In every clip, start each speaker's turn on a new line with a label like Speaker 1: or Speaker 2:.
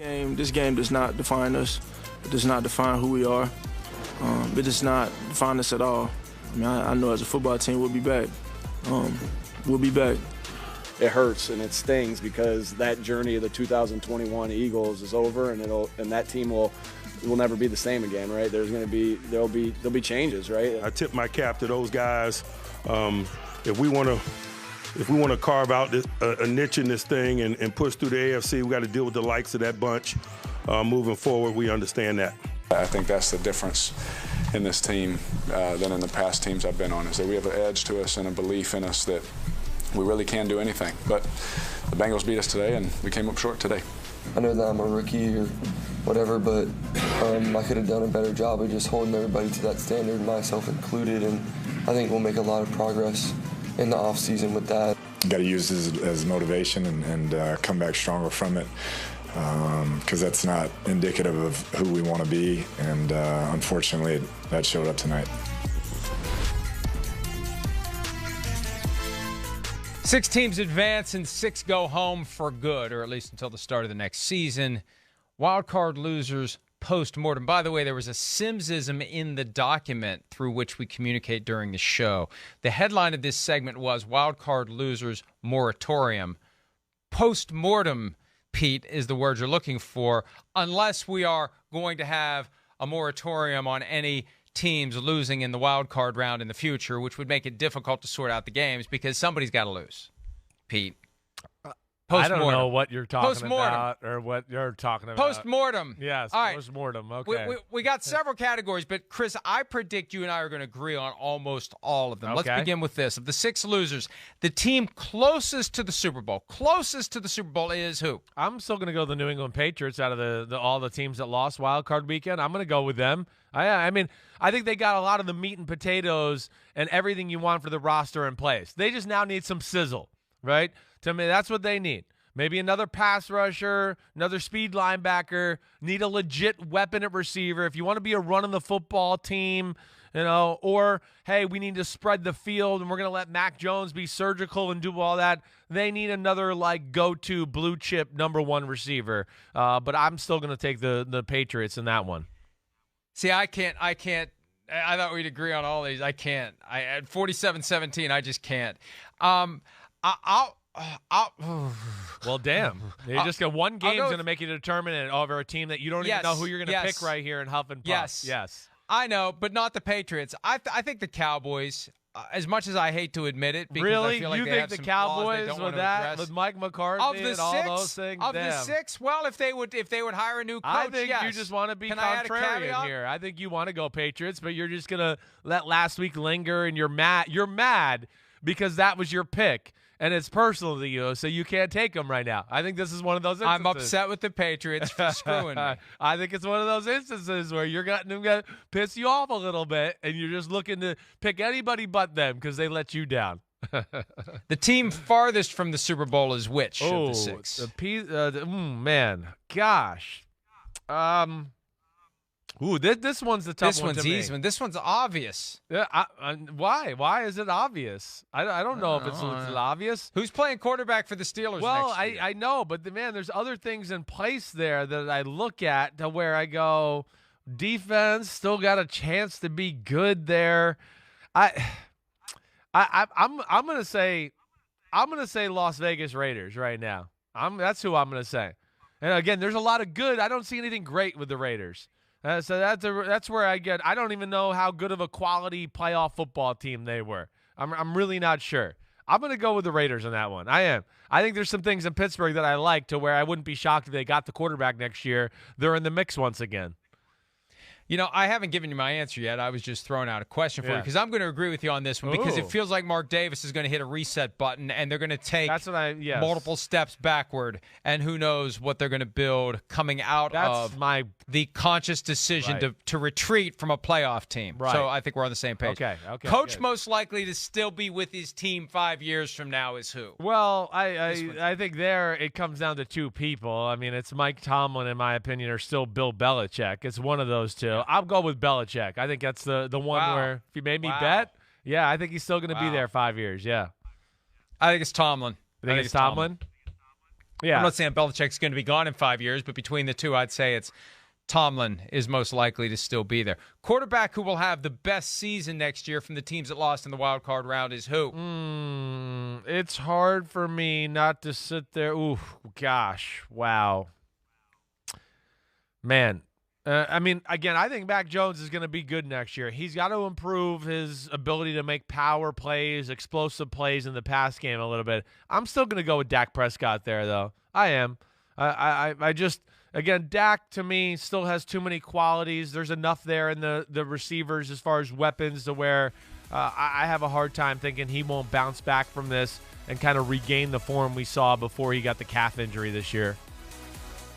Speaker 1: This game does not define us. It does not define who we are. It does not define us at all. I mean, I know as a football team we'll be back. We'll be back.
Speaker 2: It hurts and it stings because that journey of the 2021 Eagles is over, and that team will never be the same again, right? There'll be changes, right?
Speaker 3: I tip my cap to those guys. If we want to carve out a niche in this thing and push through the AFC, we got to deal with the likes of that bunch. Moving forward, we understand that.
Speaker 4: I think that's the difference in this team than in the past teams I've been on, is that we have an edge to us and a belief in us that we really can do anything. But the Bengals beat us today, and we came up short today.
Speaker 5: I know that I'm a rookie or whatever, but I could have done a better job of just holding everybody to that standard, myself included, and I think we'll make a lot of progress in the offseason with that.
Speaker 6: You got to use this as motivation and come back stronger from it, because that's not indicative of who we want to be, and unfortunately that showed up tonight.
Speaker 7: 6 teams advance and 6 go home for good, or at least until the start of the next season. Wildcard losers post-mortem. By the way, there was a Simmsism in the document through which we communicate during the show. The headline of this segment was Wildcard Losers Moratorium. Post-mortem, Pete, is the word you're looking for, unless we are going to have a moratorium on any teams losing in the wild card round in the future, which would make it difficult to sort out the games because somebody's got to lose, Pete.
Speaker 8: I don't know what you're talking about or what you're talking about.
Speaker 7: Post-mortem.
Speaker 8: Yes,
Speaker 7: all right.
Speaker 8: post-mortem. Okay.
Speaker 7: We got several categories, but, Chris, I predict you and I are going to agree on almost all of them. Okay. Let's begin with this. Of the 6 losers, the team closest to the Super Bowl is who?
Speaker 8: I'm still going to go the New England Patriots out of all the teams that lost Wild Card Weekend. I'm going to go with them. I mean, I think they got a lot of the meat and potatoes and everything you want for the roster in place. They just now need some sizzle, right? To me, that's what they need. Maybe another pass rusher, another speed linebacker, need a legit weapon at receiver. If you want to be a run-on-the-football team, or, hey, we need to spread the field and we're going to let Mac Jones be surgical and do all that, they need another, go-to blue-chip number 1 receiver. But I'm still going to take the Patriots in that one.
Speaker 7: See, I can't. I thought we'd agree on all these. I can't. At 47-17, I just can't.
Speaker 8: Well, damn. You just got one game's going to make you determine it over a team that you don't even know who you're going to pick right here in Huff and Puff.
Speaker 7: Yes. I know, but not the Patriots. I think the Cowboys, as much as I hate to admit it, because
Speaker 8: really?
Speaker 7: I feel like
Speaker 8: you
Speaker 7: they
Speaker 8: think
Speaker 7: have
Speaker 8: the
Speaker 7: some
Speaker 8: Cowboys
Speaker 7: flaws
Speaker 8: with that, with Mike McCarthy and all those things?
Speaker 7: Of the 6, well, if they would hire a new coach,
Speaker 8: I think
Speaker 7: yes.
Speaker 8: you just want to be contrarian here. I think you want to go Patriots, but you're just going to let last week linger, and you're mad. You're mad because that was your pick. And it's personal to you, so you can't take them right now. I think this is one of those instances.
Speaker 7: I'm upset with the Patriots for screwing me.
Speaker 8: I think it's one of those instances where you're going to piss you off a little bit, and you're just looking to pick anybody but them because they let you down.
Speaker 7: The team farthest from the Super Bowl is which of the 6?
Speaker 8: Man, gosh. This one's the tough one to me.
Speaker 7: This one's easy. This one's obvious.
Speaker 8: Yeah, why? Why is it obvious? I don't know if it's obvious.
Speaker 7: Who's playing quarterback for the Steelers next year?
Speaker 8: I know, but there's other things in place there that I look at to where I go, defense still got a chance to be good there. I'm gonna say Las Vegas Raiders right now. That's who I'm gonna say. And again, there's a lot of good. I don't see anything great with the Raiders. So that's where I don't even know how good of a quality playoff football team they were. I'm really not sure. I'm going to go with the Raiders on that one. I am. I think there's some things in Pittsburgh that I like to where I wouldn't be shocked if they got the quarterback next year. They're in the mix once again.
Speaker 7: I haven't given you my answer yet. I was just throwing out a question for you because I'm going to agree with you on this one because it feels like Mark Davis is going to hit a reset button and they're going to take multiple steps backward, and who knows what they're going to build coming out of the conscious decision to retreat from a playoff team. Right. So I think we're on the same page.
Speaker 8: Okay.
Speaker 7: Coach most likely to still be with his team 5 years from now is who?
Speaker 8: Well, I think there it comes down to 2 people. I mean, it's Mike Tomlin, in my opinion, or still Bill Belichick. It's one of those 2. I'll go with Belichick. I think that's the one where if you made me bet, I think he's still going to be there 5 years. Yeah.
Speaker 7: I think it's Tomlin.
Speaker 8: You think it's Tomlin? Yeah.
Speaker 7: I'm not saying Belichick's going to be gone in 5 years, but between the two, I'd say it's Tomlin is most likely to still be there. Quarterback who will have the best season next year from the teams that lost in the wild card round is who?
Speaker 8: It's hard for me not to sit there. Ooh, gosh. Wow. Man. I mean, again, I think Mac Jones is going to be good next year. He's got to improve his ability to make power plays, explosive plays in the pass game a little bit. I'm still going to go with Dak Prescott there, though. I am. I just, again, Dak to me still has too many qualities. There's enough there in the receivers as far as weapons to where I have a hard time thinking he won't bounce back from this and kind of regain the form we saw before he got the calf injury this year.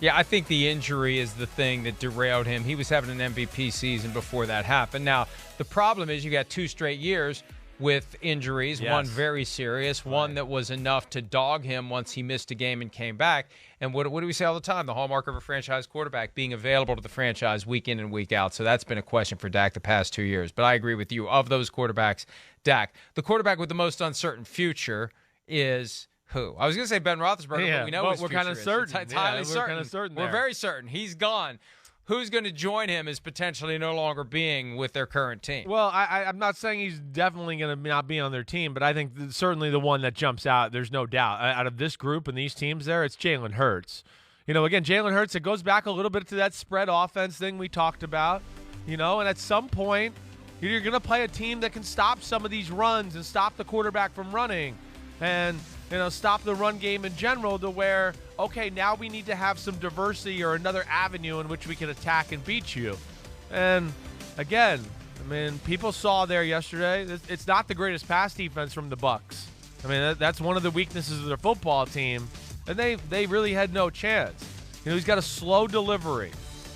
Speaker 7: Yeah, I think the injury is the thing that derailed him. He was having an MVP season before that happened. Now, the problem is you got 2 straight years with injuries,
Speaker 8: Yes.
Speaker 7: one very serious, one that was enough to dog him once he missed a game and came back. And what do we say all the time? The hallmark of a franchise quarterback, being available to the franchise week in and week out. So that's been a question for Dak the past 2 years. But I agree with you. Of those quarterbacks, Dak. The quarterback with the most uncertain future is who? I was going to say Ben Roethlisberger, but we know his
Speaker 8: we're
Speaker 7: future
Speaker 8: kind of
Speaker 7: is.
Speaker 8: certain.
Speaker 7: It's highly
Speaker 8: we're
Speaker 7: certain.
Speaker 8: kind of certain.
Speaker 7: We're
Speaker 8: there.
Speaker 7: very certain. He's gone. Who's going to join him is potentially no longer being with their current team.
Speaker 8: Well, I'm not saying he's definitely going to not be on their team, but I think certainly the one that jumps out, there's no doubt. Out of this group and these teams there, it's Jalen Hurts. You know, again, Jalen Hurts, it goes back a little bit to that spread offense thing we talked about, you know, and at some point, you're going to play a team that can stop some of these runs and stop the quarterback from running and, you know, stop the run game in general to where, okay, now we need to have some diversity or another avenue in which we can attack and beat you. And, again, I mean, people saw there yesterday, it's not the greatest pass defense from the Bucs. I mean, that's one of the weaknesses of their football team, and they really had no chance. You know, he's got a slow delivery.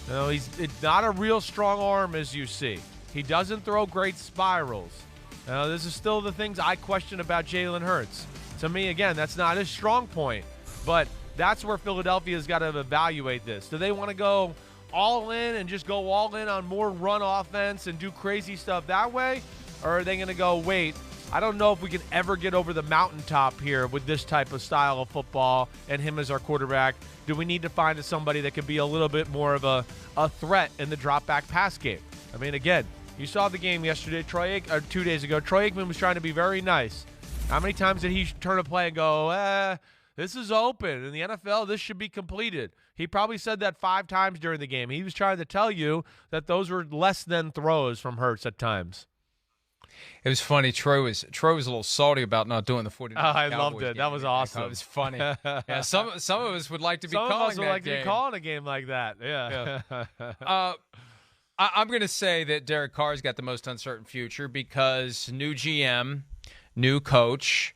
Speaker 8: You know, it's not a real strong arm as you see. He doesn't throw great spirals. You know, this is still the things I question about Jalen Hurts. To me, again, that's not his strong point, but that's where Philadelphia's got to evaluate this. Do they want to go all in and just go all in on more run offense and do crazy stuff that way? Or are they going to go, wait, I don't know if we can ever get over the mountaintop here with this type of style of football and him as our quarterback? Do we need to find somebody that could be a little bit more of a threat in the drop-back pass game? I mean, again, you saw the game yesterday, 2 days ago. Troy Aikman was trying to be very nice. How many times did he turn a play and go, this is open. In the NFL, this should be completed. He probably said that 5 times during the game. He was trying to tell you that those were less than throws from Hurts at times.
Speaker 7: It was funny. Troy was a little salty about not doing the 49ers.
Speaker 8: Oh, I
Speaker 7: Cowboys
Speaker 8: loved it.
Speaker 7: game.
Speaker 8: That was awesome.
Speaker 7: It was funny. Yeah, some of us would like to be
Speaker 8: Some
Speaker 7: calling
Speaker 8: of us would
Speaker 7: that
Speaker 8: like
Speaker 7: game.
Speaker 8: to be calling a game like that. Yeah.
Speaker 7: I'm going to say that Derek Carr's got the most uncertain future because new GM, new coach,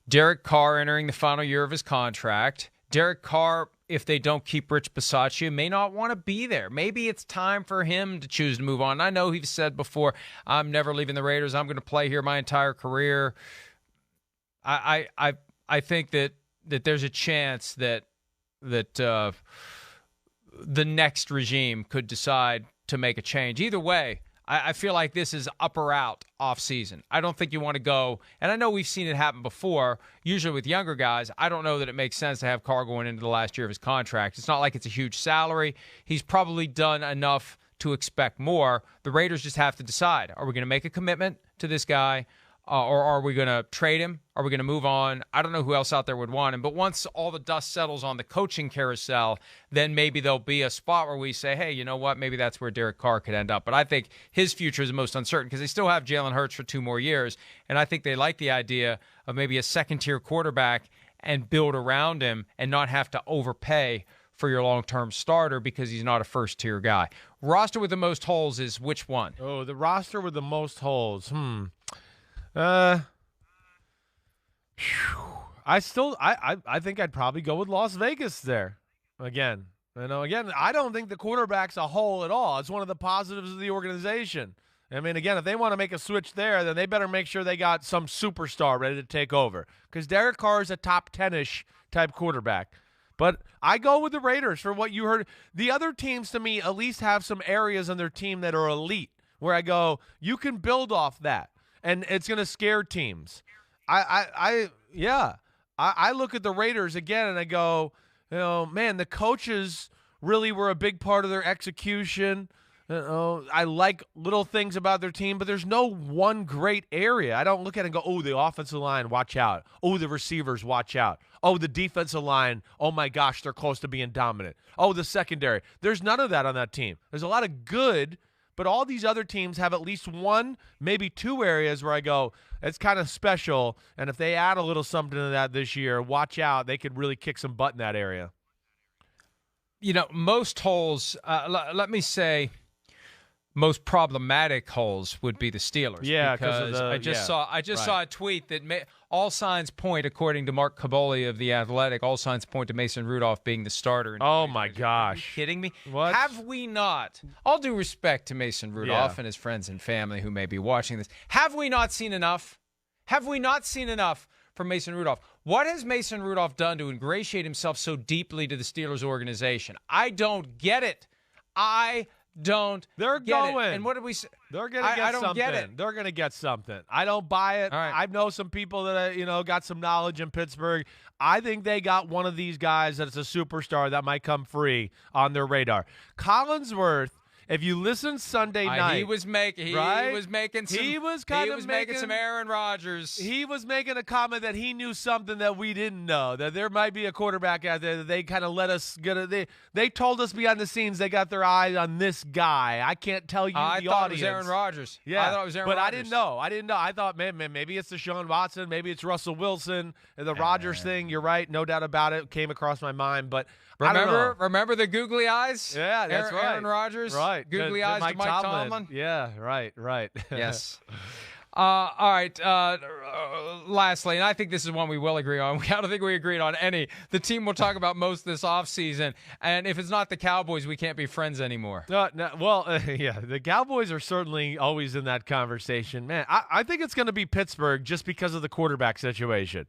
Speaker 7: Derek Carr entering the final year of his contract. Derek Carr, if they don't keep Rich Bisaccia, may not want to be there. Maybe it's time for him to choose to move on. I know he's said before, I'm never leaving the Raiders. I'm going to play here my entire career. I think that there's a chance that the next regime could decide to make a change. Either way, I feel like this is up or out off season. I don't think you want to go, and I know we've seen it happen before, usually with younger guys. I don't know that it makes sense to have Carr going into the last year of his contract. It's not like it's a huge salary. He's probably done enough to expect more. The Raiders just have to decide, are we going to make a commitment to this guy, or are we going to trade him? Are we going to move on? I don't know who else out there would want him. But once all the dust settles on the coaching carousel, then maybe there'll be a spot where we say, hey, you know what? Maybe that's where Derek Carr could end up. But I think his future is the most uncertain because they still have Jalen Hurts for 2 more years. And I think they like the idea of maybe a second-tier quarterback and build around him and not have to overpay for your long-term starter because he's not a first-tier guy. Roster with the most holes is which one?
Speaker 8: Oh, the roster with the most holes. I think I'd probably go with Las Vegas there. Again, I don't think the quarterback's a hole at all. It's one of the positives of the organization. I mean, again, if they want to make a switch there, then they better make sure they got some superstar ready to take over. Because Derek Carr is a top 10-ish type quarterback. But I go with the Raiders for what you heard. The other teams, to me, at least have some areas on their team that are elite, where I go, you can build off that, and it's going to scare teams. I look at the Raiders again, and I go, man, the coaches really were a big part of their execution. I like little things about their team, but there's no one great area. I don't look at it and go, oh, the offensive line, watch out. Oh, the receivers, watch out. Oh, the defensive line, oh my gosh, they're close to being dominant. Oh, the secondary. There's none of that on that team. There's a lot of good, but all these other teams have at least one, maybe two areas where I go, it's kind of special, and if they add a little something to that this year, watch out. They could really kick some butt in that area.
Speaker 7: Most holes, let me say, most problematic holes would be the Steelers.
Speaker 8: Yeah,
Speaker 7: because I just saw a tweet that all signs point, according to Mark Caboli of The Athletic, all signs point to Mason Rudolph being the starter.
Speaker 8: Oh my gosh!
Speaker 7: Are you kidding me?
Speaker 8: What?
Speaker 7: Have we not? All due respect to Mason Rudolph and his friends and family who may be watching this, have we not seen enough? Have we not seen enough from Mason Rudolph? What has Mason Rudolph done to ingratiate himself so deeply to the Steelers organization? I don't get it.
Speaker 8: They're going.
Speaker 7: And what did we say?
Speaker 8: They're going to get something. I don't get it. They're going to get something. I don't buy it.
Speaker 7: All right.
Speaker 8: I know some people that got some knowledge in Pittsburgh. I think they got one of these guys that's a superstar that might come free on their radar. Collinsworth, if you listen Sunday night,
Speaker 7: he was making some Aaron Rodgers.
Speaker 8: He was making a comment that he knew something that we didn't know, that there might be a quarterback out there that they kind of let us get. They told us behind the scenes they got their eyes on this guy. I can't tell you
Speaker 7: I
Speaker 8: the
Speaker 7: thought
Speaker 8: audience.
Speaker 7: It was Aaron Rodgers.
Speaker 8: Yeah,
Speaker 7: I thought it was Aaron
Speaker 8: but
Speaker 7: Rodgers.
Speaker 8: I didn't know. I thought, man, maybe it's Deshaun Watson, maybe it's Russell Wilson, the Rodgers thing. You're right, no doubt about it. Came across my mind, but
Speaker 7: Remember the googly eyes?
Speaker 8: Yeah, that's right.
Speaker 7: Aaron Rodgers,
Speaker 8: right?
Speaker 7: Googly eyes to Mike Tomlin.
Speaker 8: Yeah, right.
Speaker 7: Yes. All right. Lastly, and I think this is one we will agree on. I don't think we agreed on any. The team we'll talk about most this offseason. And if it's not the Cowboys, we can't be friends anymore.
Speaker 8: The Cowboys are certainly always in that conversation. Man, I think it's going to be Pittsburgh just because of the quarterback situation.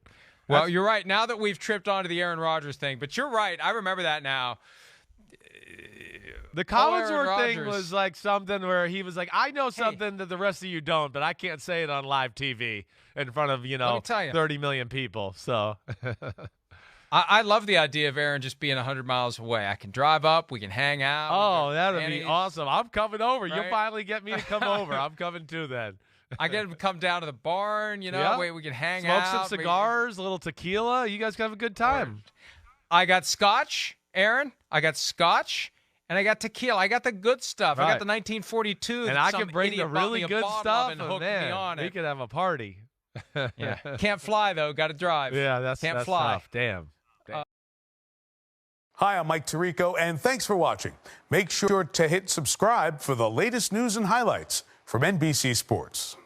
Speaker 7: Well, you're right. Now that we've tripped onto the Aaron Rodgers thing, but you're right. I remember that now.
Speaker 8: The Collinsworth thing was like something where he was like, I know something that the rest of you don't, but I can't say it on live TV in front of, 30 million people. So
Speaker 7: I love the idea of Aaron just being 100 miles away. I can drive up. We can hang out.
Speaker 8: Oh, that would be awesome. I'm coming over.
Speaker 7: Right?
Speaker 8: You'll finally get me to come over. I'm coming too then.
Speaker 7: I get him to come down to the barn, Wait, we can hang out.
Speaker 8: Smoke some cigars, a little tequila. You guys can have a good time.
Speaker 7: I got scotch, Aaron. I got scotch, and I got tequila. I got the good stuff.
Speaker 8: Right.
Speaker 7: I got the 1942.
Speaker 8: And I can bring the really good stuff, and
Speaker 7: man,
Speaker 8: we could have a party.
Speaker 7: Yeah. Can't fly, though. Got to drive.
Speaker 8: Yeah, that's
Speaker 7: fly.
Speaker 8: Tough. Damn.
Speaker 9: Hi, I'm Mike Tirico, and thanks for watching. Make sure to hit subscribe for the latest news and highlights from NBC Sports.